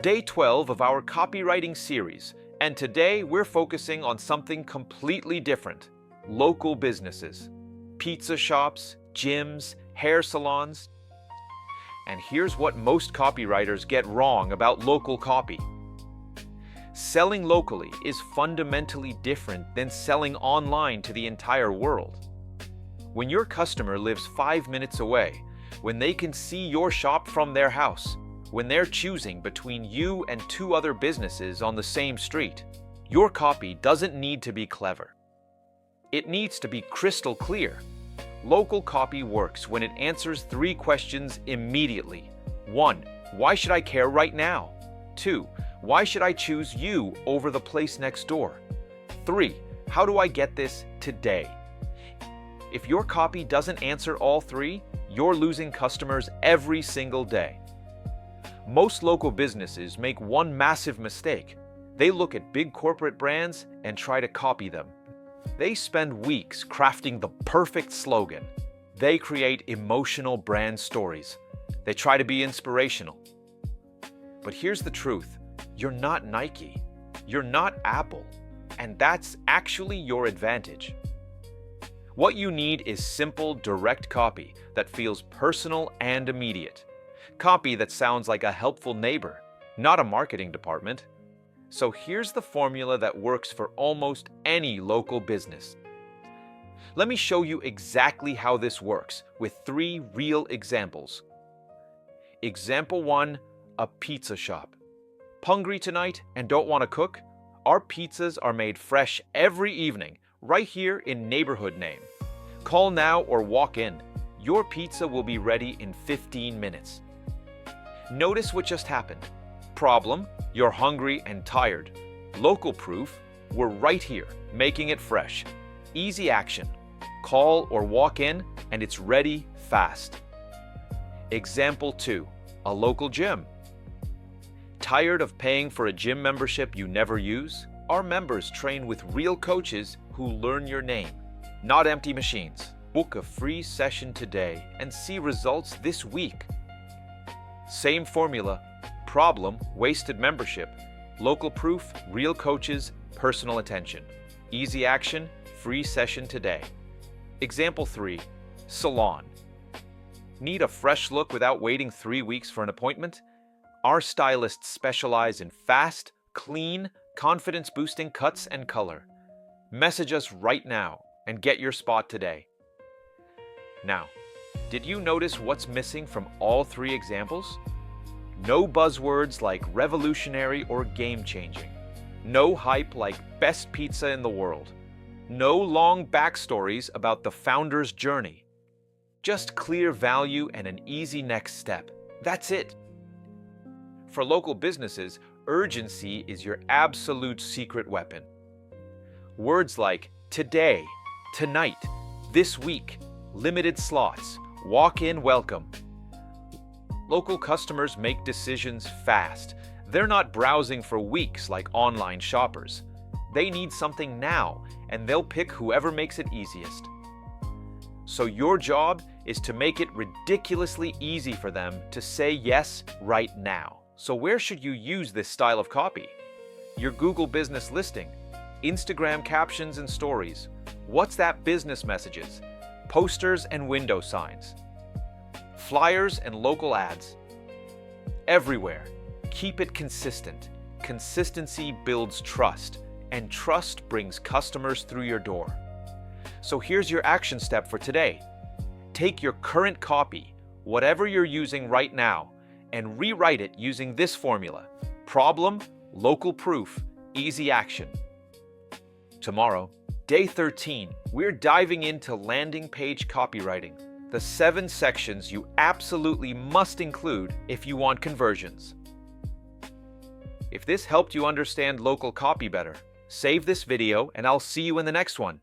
Day 12 of our copywriting series, and today we're focusing on something completely different: local businesses, pizza shops, gyms, hair salons. And here's what most copywriters get wrong about local copy. Selling locally is fundamentally different than selling online to the entire world. When your customer lives 5 minutes away, when they can see your shop from their house, when they're choosing between you and 2 other businesses on the same street, your copy doesn't need to be clever. It needs to be crystal clear. Local copy works when it answers 3 questions immediately. 1. Why should I care right now? 2. Why should I choose you over the place next door? 3. How do I get this today? If your copy doesn't answer all 3, you're losing customers every single day. Most local businesses make one massive mistake. They look at big corporate brands and try to copy them. They spend weeks crafting the perfect slogan. They create emotional brand stories. They try to be inspirational. But here's the truth. You're not Nike. You're not Apple. And that's actually your advantage. What you need is simple, direct copy that feels personal and immediate. Copy that sounds like a helpful neighbor, not a marketing department. So here's the formula that works for almost any local business. Let me show you exactly how this works with 3 real examples. Example 1, a pizza shop. Hungry tonight and don't want to cook? Our pizzas are made fresh every evening, right here in neighborhood name. Call now or walk in. Your pizza will be ready in 15 minutes. Notice what just happened. Problem, you're hungry and tired. Local proof, we're right here, making it fresh. Easy action. Call or walk in and it's ready fast. Example 2, a local gym. Tired of paying for a gym membership you never use? Our members train with real coaches who learn your name, not empty machines. Book a free session today and see results this week. Same formula. Problem, wasted membership. Local proof, real coaches, personal attention. Easy action, free session today. Example 3, salon. Need a fresh look without waiting 3 weeks for an appointment? Our stylists specialize in fast, clean, confidence-boosting cuts and color. Message us right now and get your spot today. Now, did you notice what's missing from all 3 examples? No buzzwords like revolutionary or game-changing. No hype like best pizza in the world. No long backstories about the founder's journey. Just clear value and an easy next step. That's it. For local businesses, urgency is your absolute secret weapon. Words like today, tonight, this week, limited slots, walk in, welcome. Local customers make decisions fast. They're not browsing for weeks like online shoppers. They need something now, and they'll pick whoever makes it easiest. So your job is to make it ridiculously easy for them to say yes right now. So where should you use this style of copy? Your Google business listing, Instagram captions and stories, WhatsApp business messages, posters and window signs, flyers and local ads. Everywhere. Keep it consistent. Consistency builds trust, and trust brings customers through your door. So here's your action step for today. Take your current copy, whatever you're using right now, and rewrite it using this formula: problem, local proof, easy action. Tomorrow, day 13, we're diving into landing page copywriting, the 7 sections you absolutely must include if you want conversions. If this helped you understand local copy better, save this video and I'll see you in the next one.